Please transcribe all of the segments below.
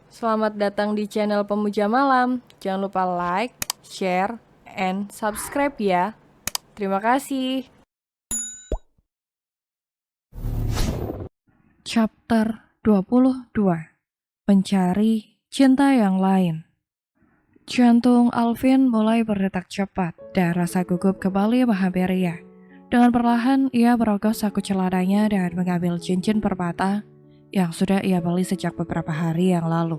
Selamat datang di channel Pemuja Malam. Jangan lupa like, share, and subscribe ya. Terima kasih. Chapter 22. Mencari cinta yang lain. Jantung Alvin mulai berdetak cepat dan rasa gugup kembali menghampiri ia. Dengan perlahan ia merogoh saku celananya dan mengambil cincin permata yang sudah ia beli sejak beberapa hari yang lalu.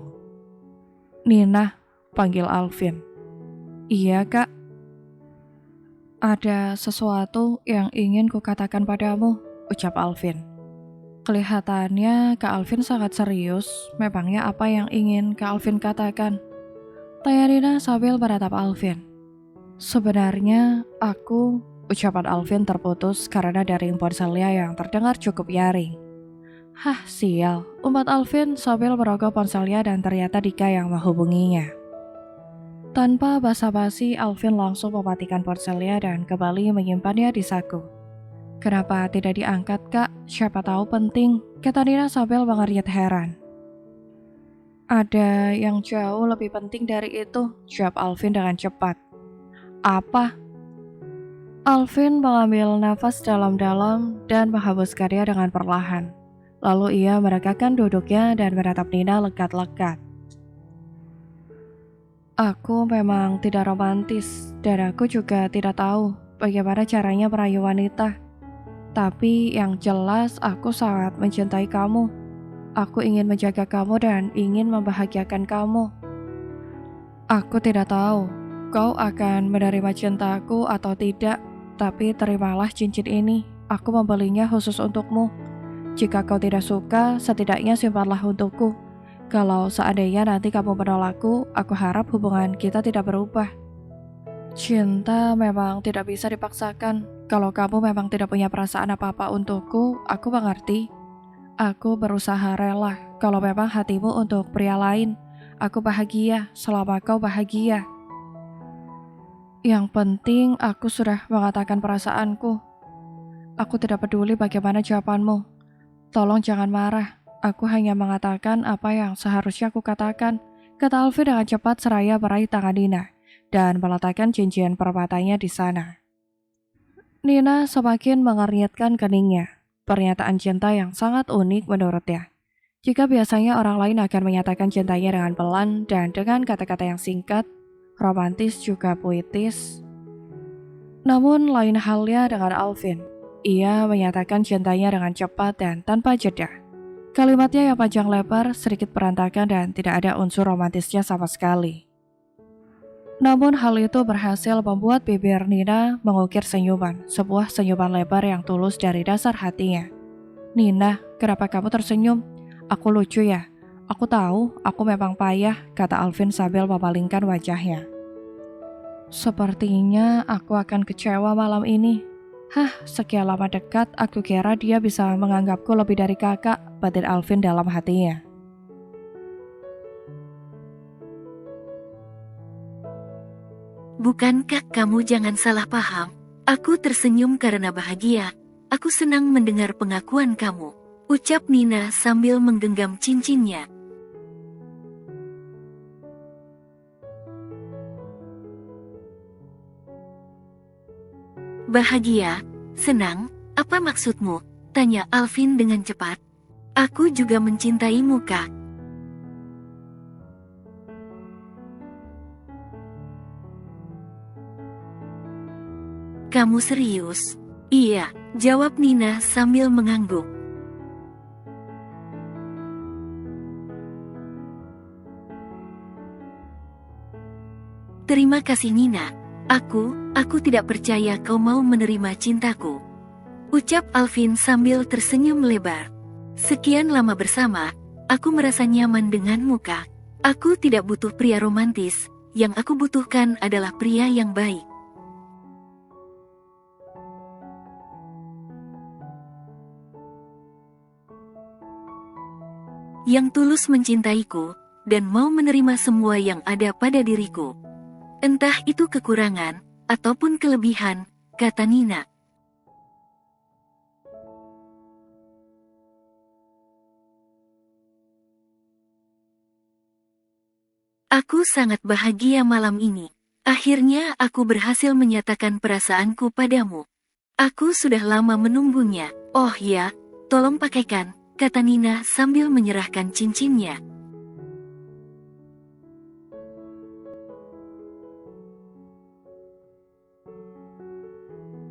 "Nina," panggil Alvin. "Iya, Kak." "Ada sesuatu yang ingin kukatakan padamu," ucap Alvin. Kelihatannya Kak Alvin sangat serius. Memangnya apa yang ingin Kak Alvin katakan? Tanya Nina sambil menatap Alvin. "Sebenarnya aku," ucapan Alvin terputus karena dari ponselnya yang terdengar cukup nyaring. "Hah, sial," umat Alvin sambil merogoh ponselnya dan ternyata Dika yang menghubunginya. Tanpa basa-basi, Alvin langsung mematikan ponselnya dan kembali menyimpannya di saku. "Kenapa tidak diangkat, Kak? Siapa tahu penting," kata Nina sambil mengerit heran. "Ada yang jauh lebih penting dari itu," jawab Alvin dengan cepat. "Apa?" Alvin mengambil nafas dalam-dalam dan menghembuskannya dengan perlahan. Lalu ia meregangkan duduknya dan menatap Nina lekat-lekat. "Aku memang tidak romantis, dan aku juga tidak tahu bagaimana caranya merayu wanita. Tapi yang jelas aku sangat mencintai kamu. Aku ingin menjaga kamu dan ingin membahagiakan kamu. Aku tidak tahu kau akan menerima cintaku atau tidak, tapi terimalah cincin ini. Aku membelinya khusus untukmu. Jika kau tidak suka, setidaknya simpanlah untukku. Kalau seandainya nanti kamu menolakku, aku harap hubungan kita tidak berubah. Cinta memang tidak bisa dipaksakan. Kalau kamu memang tidak punya perasaan apa-apa untukku, aku mengerti. Aku berusaha rela. Kalau memang hatimu untuk pria lain, aku bahagia selama kau bahagia. Yang penting aku sudah mengatakan perasaanku. Aku tidak peduli bagaimana jawabanmu. Tolong jangan marah. Aku hanya mengatakan apa yang seharusnya aku katakan," kata Alvin dengan cepat seraya meraih tangan Nina dan meletakkan cincin permatanya di sana. Nina semakin mengernyitkan keningnya. Pernyataan cinta yang sangat unik menurutnya. Jika biasanya orang lain akan menyatakan cintanya dengan pelan dan dengan kata-kata yang singkat, romantis juga puitis. Namun lain halnya dengan Alvin. Ia menyatakan cintanya dengan cepat dan tanpa jeda. Kalimatnya yang panjang lebar, sedikit berantakan dan tidak ada unsur romantisnya sama sekali. Namun hal itu berhasil membuat bibir Nina mengukir senyuman, sebuah senyuman lebar yang tulus dari dasar hatinya. "Nina, kenapa kamu tersenyum? Aku lucu ya? Aku tahu, aku memang payah," kata Alvin sambil memalingkan wajahnya. "Sepertinya aku akan kecewa malam ini. Hah, sekian lama dekat, aku kira dia bisa menganggapku lebih dari kakak," batin Alvin dalam hatinya. Bukankah kamu jangan salah paham? Aku tersenyum karena bahagia. Aku senang mendengar pengakuan kamu, ucap Nina sambil menggenggam cincinnya. Bahagia? Senang? Apa maksudmu? Tanya Alvin dengan cepat. Aku juga mencintaimu, Kak. Kamu serius? Iya, jawab Nina sambil mengangguk. Terima kasih Nina. Aku tidak percaya kau mau menerima cintaku, ucap Alvin sambil tersenyum lebar. Sekian lama bersama, aku merasa nyaman denganmu, Kak. Aku tidak butuh pria romantis, yang aku butuhkan adalah pria yang baik. Yang tulus mencintaiku, dan mau menerima semua yang ada pada diriku. Entah itu kekurangan, ataupun kelebihan, kata Nina. Aku sangat bahagia malam ini. Akhirnya aku berhasil menyatakan perasaanku padamu. Aku sudah lama menunggunya. Oh ya, tolong pakaikan, kata Nina sambil menyerahkan cincinnya.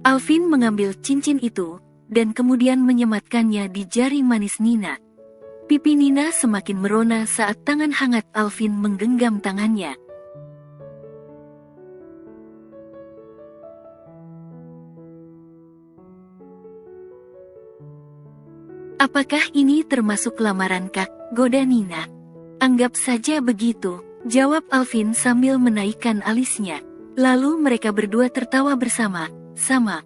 Alvin mengambil cincin itu, dan kemudian menyematkannya di jari manis Nina. Pipi Nina semakin merona saat tangan hangat Alvin menggenggam tangannya. Apakah ini termasuk lamaran Kak? Goda Nina. Anggap saja begitu, jawab Alvin sambil menaikkan alisnya. Lalu mereka berdua tertawa bersama-sama.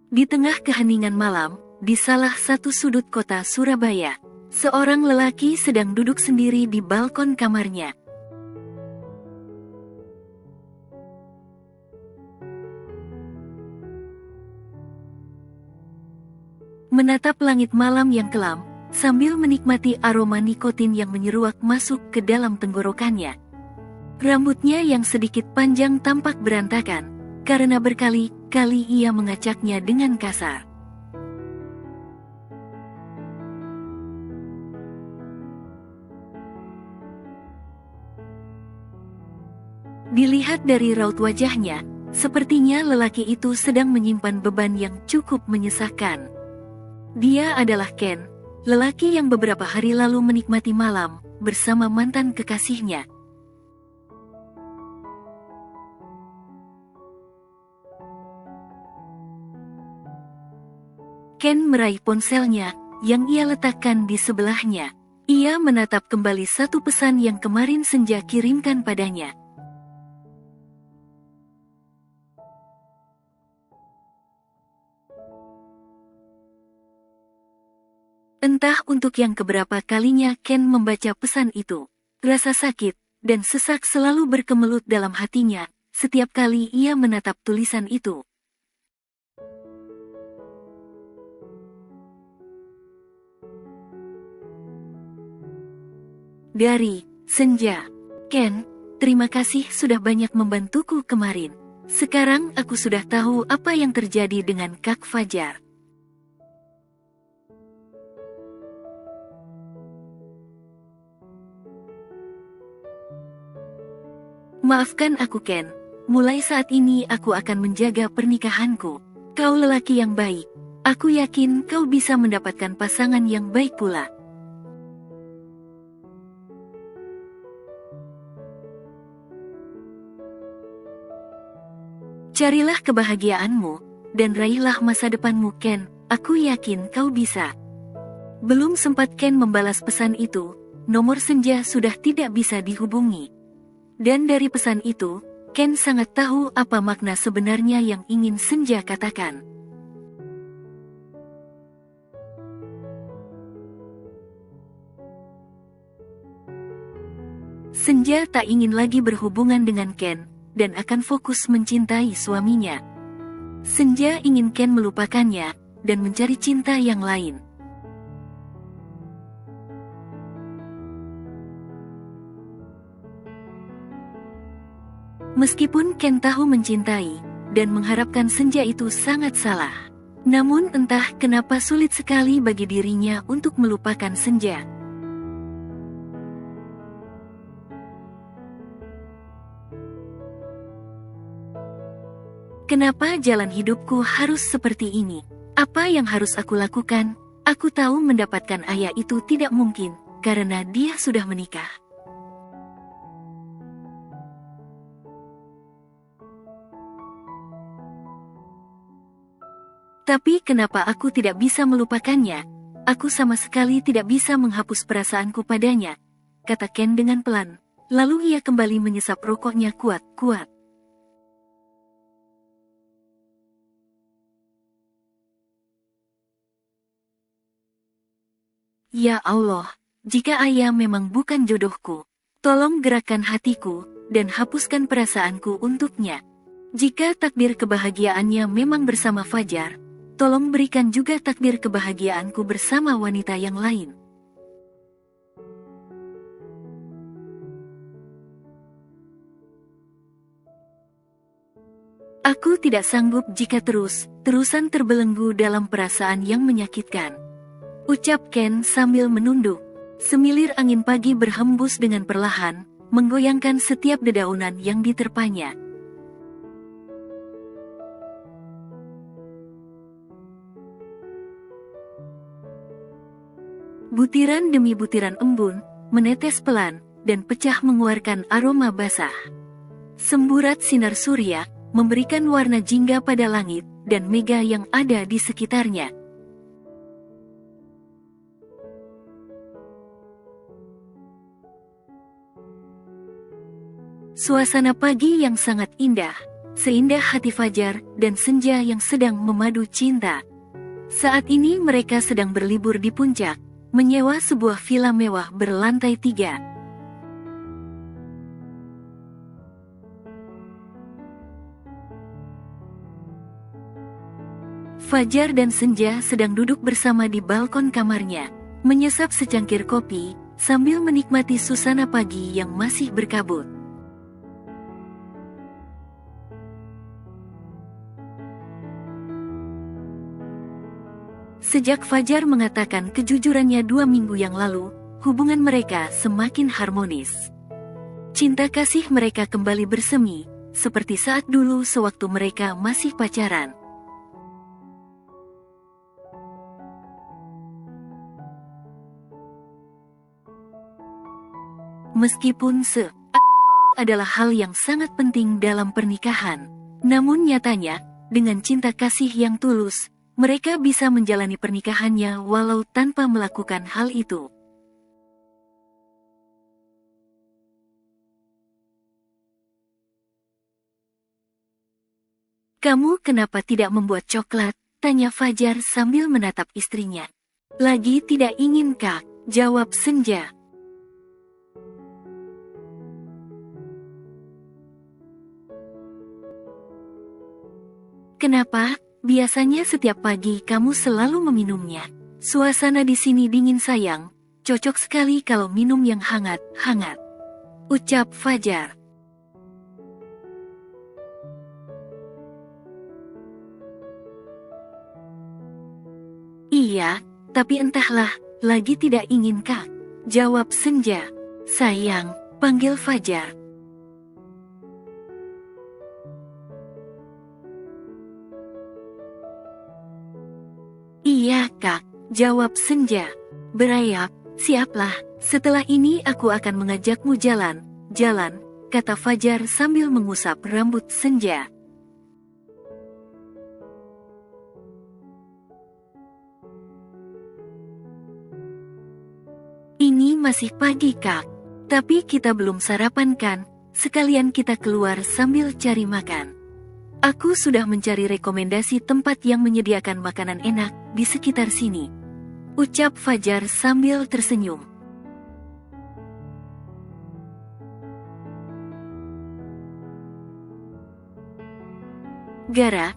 Di tengah keheningan malam, di salah satu sudut kota Surabaya, seorang lelaki sedang duduk sendiri di balkon kamarnya. Menatap langit malam yang kelam, sambil menikmati aroma nikotin yang menyeruak masuk ke dalam tenggorokannya. Rambutnya yang sedikit panjang tampak berantakan, karena berkali-kali ia mengacaknya dengan kasar. Dilihat dari raut wajahnya, sepertinya lelaki itu sedang menyimpan beban yang cukup menyesakkan. Dia adalah Ken, lelaki yang beberapa hari lalu menikmati malam bersama mantan kekasihnya. Ken meraih ponselnya, yang ia letakkan di sebelahnya. Ia menatap kembali satu pesan yang kemarin Senja kirimkan padanya. Entah untuk yang keberapa kalinya Ken membaca pesan itu. Rasa sakit dan sesak selalu berkemelut dalam hatinya, setiap kali ia menatap tulisan itu. Dari Senja. Ken, terima kasih sudah banyak membantuku kemarin. Sekarang aku sudah tahu apa yang terjadi dengan Kak Fajar. Maafkan aku Ken, mulai saat ini aku akan menjaga pernikahanku. Kau lelaki yang baik, aku yakin kau bisa mendapatkan pasangan yang baik pula. Carilah kebahagiaanmu, dan raihlah masa depanmu Ken, aku yakin kau bisa. Belum sempat Ken membalas pesan itu, nomor Senja sudah tidak bisa dihubungi. Dan dari pesan itu, Ken sangat tahu apa makna sebenarnya yang ingin Senja katakan. Senja tak ingin lagi berhubungan dengan Ken, dan akan fokus mencintai suaminya. Senja ingin Ken melupakannya, dan mencari cinta yang lain. Meskipun Ken tahu mencintai, dan mengharapkan Senja itu sangat salah. Namun entah kenapa sulit sekali bagi dirinya untuk melupakan Senja. Kenapa jalan hidupku harus seperti ini? Apa yang harus aku lakukan? Aku tahu mendapatkan ayah itu tidak mungkin, karena dia sudah menikah. Tapi kenapa aku tidak bisa melupakannya? Aku sama sekali tidak bisa menghapus perasaanku padanya, kata Ken dengan pelan. Lalu ia kembali menyesap rokoknya kuat-kuat. Ya Allah, jika ayah memang bukan jodohku, tolong gerakkan hatiku, dan hapuskan perasaanku untuknya. Jika takdir kebahagiaannya memang bersama Fajar, tolong berikan juga takdir kebahagiaanku bersama wanita yang lain. Aku tidak sanggup jika terusan terbelenggu dalam perasaan yang menyakitkan. Ucap Ken sambil menunduk. Semilir angin pagi berhembus dengan perlahan, menggoyangkan setiap dedaunan yang diterpanya. Butiran demi butiran embun, menetes pelan, dan pecah mengeluarkan aroma basah. Semburat sinar surya, memberikan warna jingga pada langit, dan mega yang ada di sekitarnya. Suasana pagi yang sangat indah, seindah hati Fajar dan senja yang sedang memadu cinta. Saat ini mereka sedang berlibur di puncak, menyewa sebuah villa mewah berlantai 3. Fajar dan Senja sedang duduk bersama di balkon kamarnya, menyesap secangkir kopi, sambil menikmati suasana pagi yang masih berkabut. Sejak Fajar mengatakan kejujurannya 2 minggu yang lalu, hubungan mereka semakin harmonis. Cinta kasih mereka kembali bersemi, seperti saat dulu sewaktu mereka masih pacaran. Meskipun adalah hal yang sangat penting dalam pernikahan, namun nyatanya, dengan cinta kasih yang tulus, mereka bisa menjalani pernikahannya walau tanpa melakukan hal itu. "Kamu kenapa tidak membuat coklat?" tanya Fajar sambil menatap istrinya. "Lagi tidak ingin, Kak," jawab Senja. "Kenapa? Biasanya setiap pagi kamu selalu meminumnya. Suasana di sini dingin sayang, cocok sekali kalau minum yang hangat-hangat," ucap Fajar. "Iya, tapi entahlah, lagi tidak ingin, Kak," jawab Senja. "Sayang," panggil Fajar. "Iya, Kak," jawab Senja. "Berayap, siaplah, setelah ini aku akan mengajakmu jalan, kata Fajar sambil mengusap rambut Senja. "Ini masih pagi, Kak. Tapi kita belum sarapan kan? Sekalian kita keluar sambil cari makan. Aku sudah mencari rekomendasi tempat yang menyediakan makanan enak di sekitar sini," ucap Fajar sambil tersenyum. Gara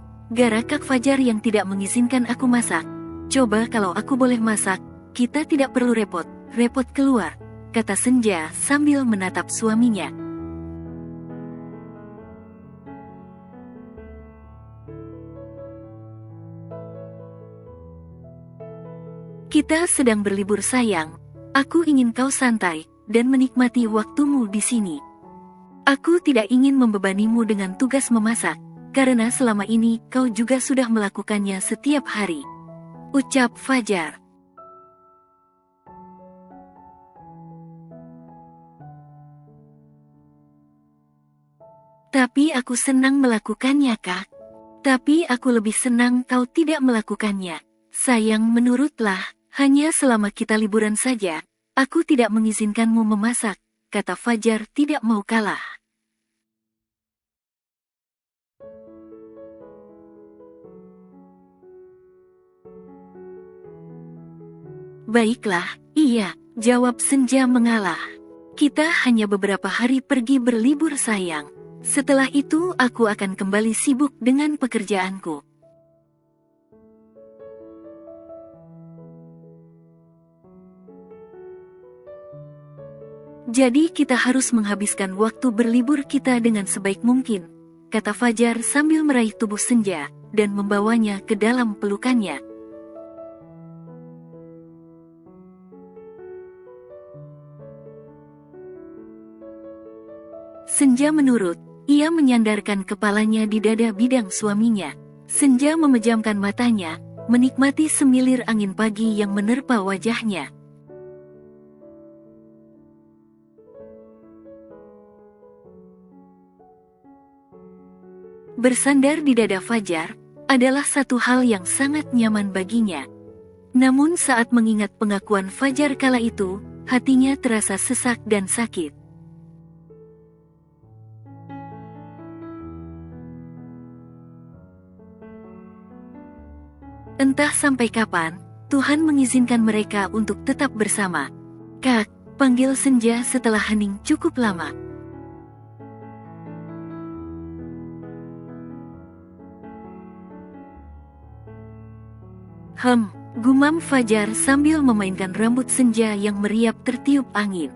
Kak Fajar yang tidak mengizinkan aku masak. "Coba kalau aku boleh masak, kita tidak perlu repot keluar," kata Senja sambil menatap suaminya. "Kita sedang berlibur sayang. Aku ingin kau santai dan menikmati waktumu di sini. Aku tidak ingin membebanimu dengan tugas memasak, karena selama ini kau juga sudah melakukannya setiap hari," ucap Fajar. "Tapi aku senang melakukannya, Kak. Tapi aku lebih senang kau tidak melakukannya. Sayang, menurutlah, hanya selama kita liburan saja, aku tidak mengizinkanmu memasak," kata Fajar tidak mau kalah. "Baiklah, iya," jawab Senja mengalah. "Kita hanya beberapa hari pergi berlibur sayang. Setelah itu aku akan kembali sibuk dengan pekerjaanku. Jadi kita harus menghabiskan waktu berlibur kita dengan sebaik mungkin, kata Fajar sambil meraih tubuh Senja dan membawanya ke dalam pelukannya. Senja menurut. Ia menyandarkan kepalanya di dada bidang suaminya. Senja memejamkan matanya, menikmati semilir angin pagi yang menerpa wajahnya. Bersandar di dada Fajar adalah satu hal yang sangat nyaman baginya. Namun saat mengingat pengakuan Fajar kala itu, hatinya terasa sesak dan sakit. Entah sampai kapan, Tuhan mengizinkan mereka untuk tetap bersama. Kak, panggil Senja setelah hening cukup lama. Gumam Fajar sambil memainkan rambut Senja yang meriap tertiup angin.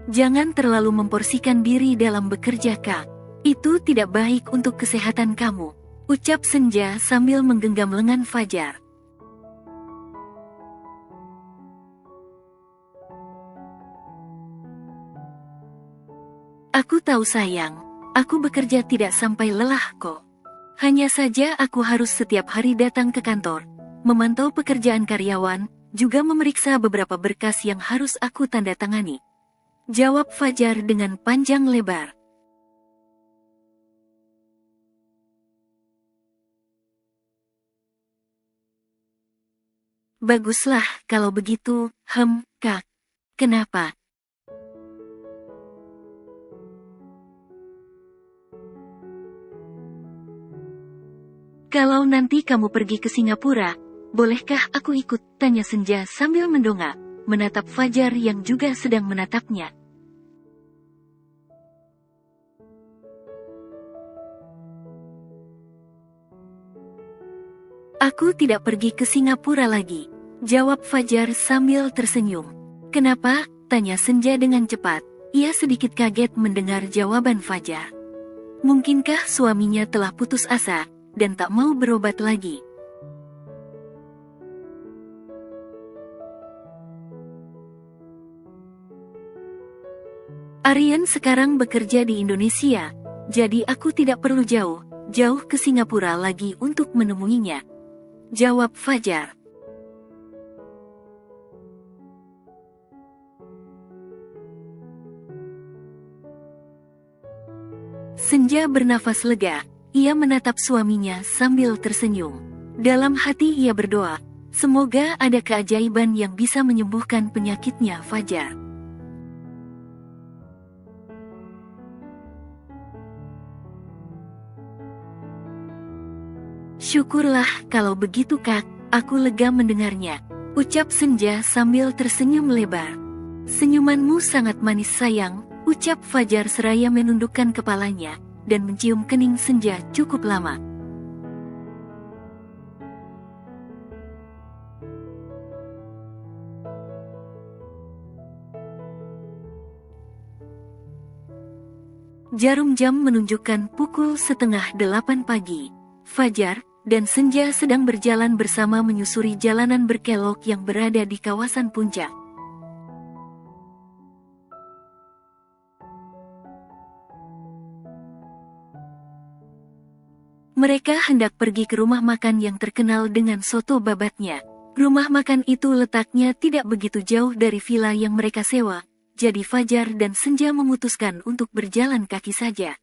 Jangan terlalu memporsikan diri dalam bekerja, Kak. Itu tidak baik untuk kesehatan kamu, ucap Senja sambil menggenggam lengan Fajar. Aku tahu sayang, aku bekerja tidak sampai lelah kok. Hanya saja aku harus setiap hari datang ke kantor, memantau pekerjaan karyawan, juga memeriksa beberapa berkas yang harus aku tanda tangani. Jawab Fajar dengan panjang lebar. Baguslah kalau begitu, Kak. Kenapa? Kalau nanti kamu pergi ke Singapura, bolehkah aku ikut? Tanya Senja sambil mendongak, menatap Fajar yang juga sedang menatapnya. Aku tidak pergi ke Singapura lagi, jawab Fajar sambil tersenyum. Kenapa? Tanya Senja dengan cepat. Ia sedikit kaget mendengar jawaban Fajar. Mungkinkah suaminya telah putus asa dan tak mau berobat lagi? Aryan sekarang bekerja di Indonesia, jadi aku tidak perlu jauh ke Singapura lagi untuk menemuinya, jawab Fajar. Senja bernafas lega. Ia menatap suaminya sambil tersenyum. Dalam hati ia berdoa, semoga ada keajaiban yang bisa menyembuhkan penyakitnya Fajar. Syukurlah kalau begitu, Kak, aku lega mendengarnya, ucap Senja sambil tersenyum lebar. Senyumanmu sangat manis sayang, ucap Fajar seraya menundukkan kepalanya dan mencium kening Senja cukup lama. Jarum jam menunjukkan pukul 7:30 pagi. Fajar dan Senja sedang berjalan bersama menyusuri jalanan berkelok yang berada di kawasan puncak. Mereka hendak pergi ke rumah makan yang terkenal dengan soto babatnya. Rumah makan itu letaknya tidak begitu jauh dari villa yang mereka sewa, jadi Fajar dan Senja memutuskan untuk berjalan kaki saja.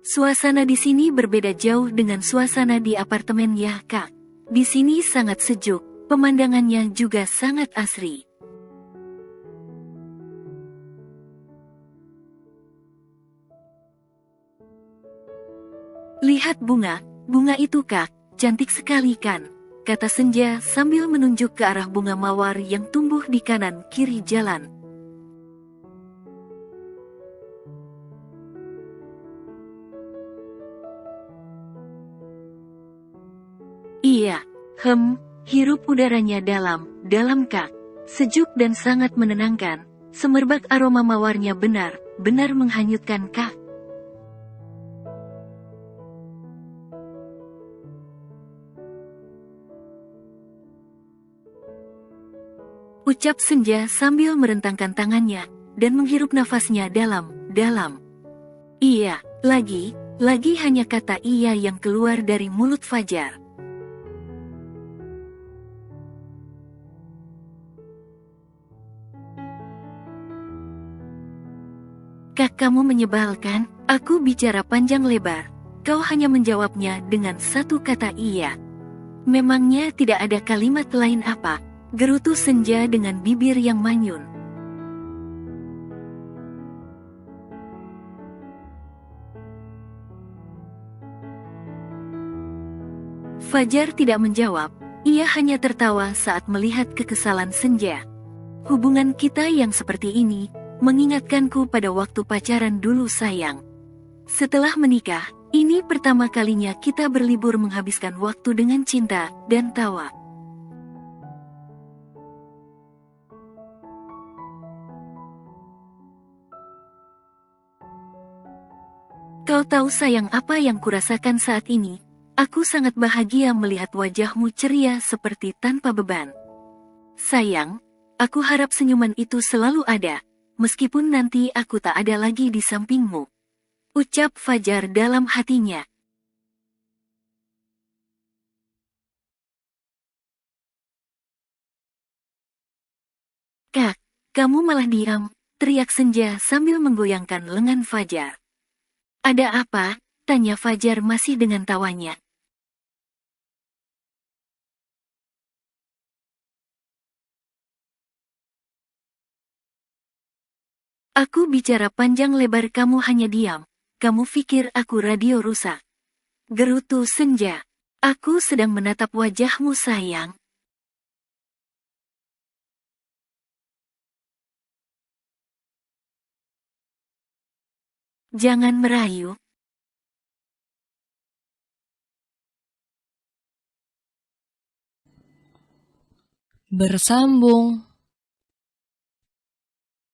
Suasana di sini berbeda jauh dengan suasana di apartemen ya, Kak. Di sini sangat sejuk, pemandangannya juga sangat asri. Lihat bunga itu, Kak, cantik sekali kan? kata Senja sambil menunjuk ke arah bunga mawar yang tumbuh di kanan kiri jalan. Iya, hirup udaranya dalam Kak. Sejuk dan sangat menenangkan, semerbak aroma mawarnya benar-benar menghanyutkan Kak. Ucap Senja sambil merentangkan tangannya dan menghirup nafasnya dalam-dalam. Iya, lagi hanya kata iya yang keluar dari mulut Fajar. Kak, kamu menyebalkan, aku bicara panjang lebar. Kau hanya menjawabnya dengan satu kata iya. Memangnya tidak ada kalimat lain apa? Gerutu Senja dengan bibir yang manyun. Fajar tidak menjawab, ia hanya tertawa saat melihat kekesalan Senja. Hubungan kita yang seperti ini, mengingatkanku pada waktu pacaran dulu sayang. Setelah menikah, ini pertama kalinya kita berlibur menghabiskan waktu dengan cinta dan tawa. Kau tahu sayang apa yang kurasakan saat ini? Aku sangat bahagia melihat wajahmu ceria seperti tanpa beban. Sayang, aku harap senyuman itu selalu ada, meskipun nanti aku tak ada lagi di sampingmu. Ucap Fajar dalam hatinya. Kak, kamu malah diam, teriak Senja sambil menggoyangkan lengan Fajar. Ada apa? Tanya Fajar masih dengan tawanya. Aku bicara panjang lebar kamu hanya diam. Kamu pikir aku radio rusak? Gerutu Senja. Aku sedang menatap wajahmu sayang. Jangan merayu. Bersambung.